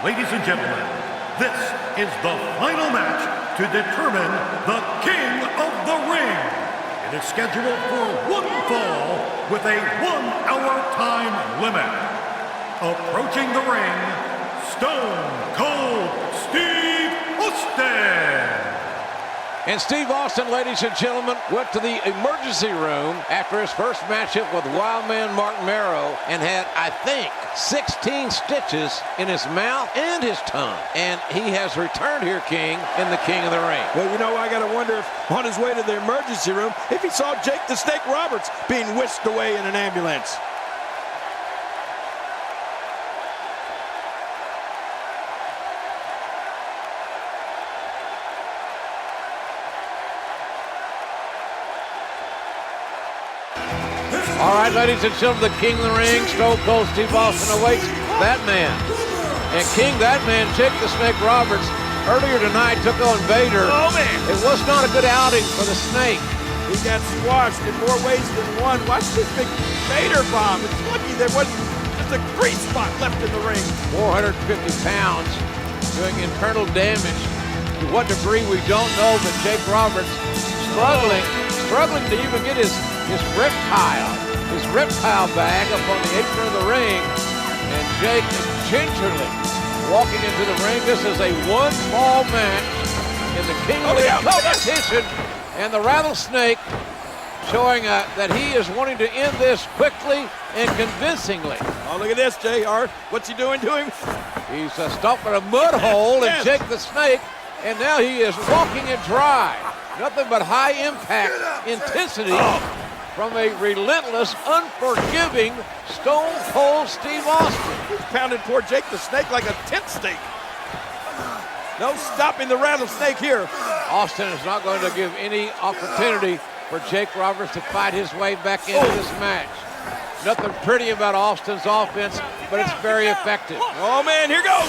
Ladies and gentlemen, this is the final match to determine the King of the Ring. It is scheduled for one fall with a 1-hour time limit. Approaching the ring, Stone Cold Steve Austin. And Steve Austin, ladies and gentlemen, went to the emergency room after his first matchup with Wildman Marc Mero and had, I think, 16 stitches in his mouth and his tongue. And he has returned here, King, in the King of the Ring. Well, you know, I got to wonder if on his way to the emergency room, if he saw Jake the Snake Roberts being whisked away in an ambulance. All right, ladies and gentlemen, the King of the Ring, Stone Cold Steve Austin awaits that man. And King, that man, Jake the Snake Roberts, earlier tonight took on Vader. Oh, man. It was not a good outing for the Snake. He got squashed in more ways than one. Watch this big Vader bomb. It's lucky there wasn't just a grease spot left in the ring. 450 pounds doing internal damage. To what degree, we don't know, but Jake Roberts struggling to even get his reptile bag up on the apron of the ring. And Jake gingerly walking into the ring. This is a one-fall match in the King of the Ring competition. And the Rattlesnake showing that he is wanting to end this quickly and convincingly. Oh, look at this, JR. What's he doing to him? He's stomping a mud hole in Jake the Snake, and now he is walking it dry. Nothing but high impact intensity from a relentless, unforgiving Stone Cold Steve Austin. He's pounding poor Jake the Snake like a tent stake. No stopping the Rattlesnake here. Austin is not going to give any opportunity for Jake Roberts to fight his way back into this match. Nothing pretty about Austin's offense, but it's very effective. Oh, man, here goes.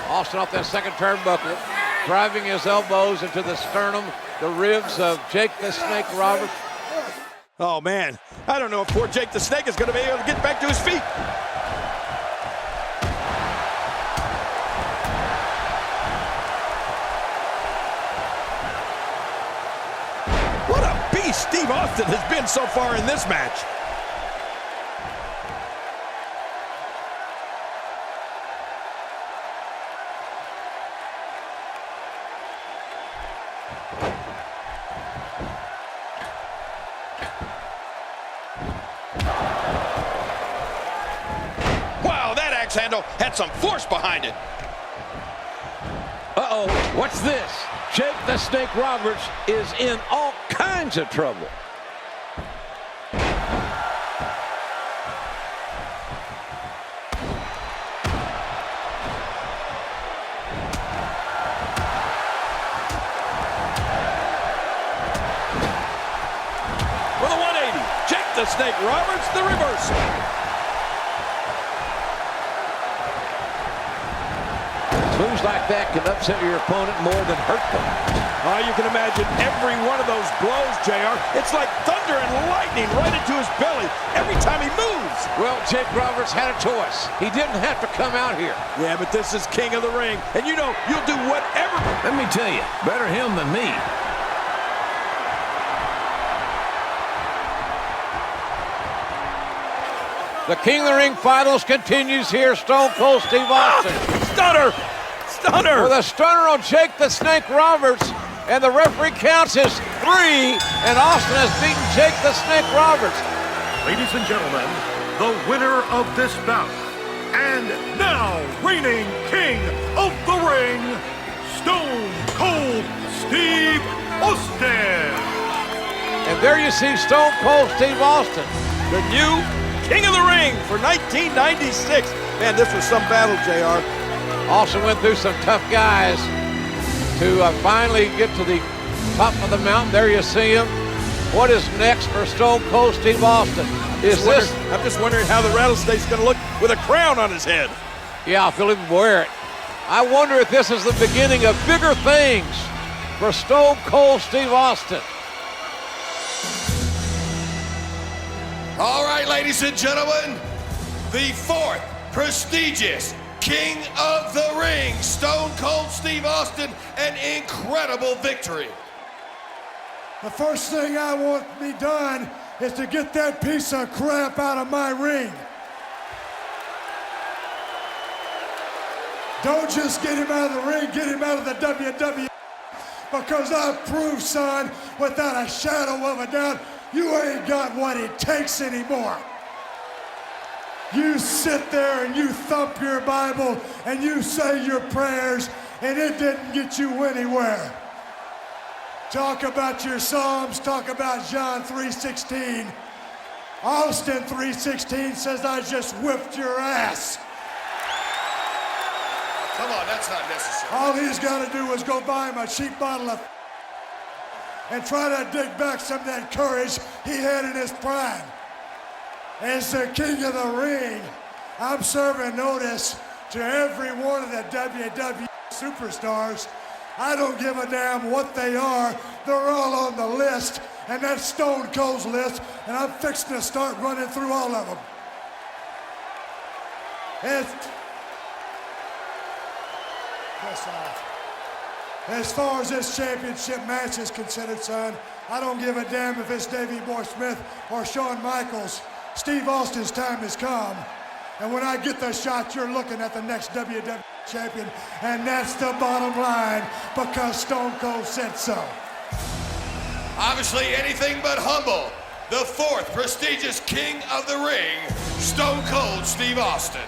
Austin off that second turnbuckle, driving his elbows into the sternum, the ribs of Jake the Snake Roberts. Oh, man. I don't know if poor Jake the Snake is going to be able to get back to his feet. What a beast Steve Austin has been so far in this match. Handle had some force behind it. Uh-oh, what's this? Jake the Snake Roberts is in all kinds of trouble. With a 180, Jake the Snake Roberts, the reversal. Moves like that can upset your opponent more than hurt them. You can imagine every one of those blows, JR. It's like thunder and lightning right into his belly every time he moves. Well, Jake Roberts had a choice. He didn't have to come out here. Yeah, but this is King of the Ring, and you know you'll do whatever. Let me tell you, better him than me. The King of the Ring finals continues here. Stone Cold Steve Austin. Stunner! Stunner! With a stunner on Jake the Snake Roberts. And the referee counts as 3. And Austin has beaten Jake the Snake Roberts. Ladies and gentlemen, the winner of this bout, and now reigning King of the Ring, Stone Cold Steve Austin. And there you see Stone Cold Steve Austin, the new King of the Ring for 1996. Man, this was some battle, JR. Austin went through some tough guys to finally get to the top of the mountain. There you see him. What is next for Stone Cold Steve Austin? I'm just wondering how the Rattlesnake's going to look with a crown on his head. Yeah, if he'll even wear it. I wonder if this is the beginning of bigger things for Stone Cold Steve Austin. All right, ladies and gentlemen, the fourth prestigious King of the Ring, Stone Cold Steve Austin, an incredible victory. The first thing I want to be done is to get that piece of crap out of my ring. Don't just get him out of the ring, get him out of the WWE. Because I've proved, son, without a shadow of a doubt, you ain't got what it takes anymore. You sit there and you thump your Bible and you say your prayers, and it didn't get you anywhere. Talk about your Psalms, talk about John 3:16. Austin 3:16 says I just whipped your ass. Come on, that's not necessary. All he's got to do is go buy him a cheap bottle of and try to dig back some of that courage he had in his prime. As the king of the ring, I'm serving notice to every one of the WWE superstars. I don't give a damn what they are. They're all on the list, and that's Stone Cold's list, and I'm fixing to start running through all of them. As far as this championship match is considered, son, I don't give a damn if it's Davey Boy Smith or Shawn Michaels. Steve Austin's time has come. And when I get the shot, you're looking at the next WWE champion. And that's the bottom line, because Stone Cold said so. Obviously anything but humble. The fourth prestigious King of the Ring, Stone Cold Steve Austin.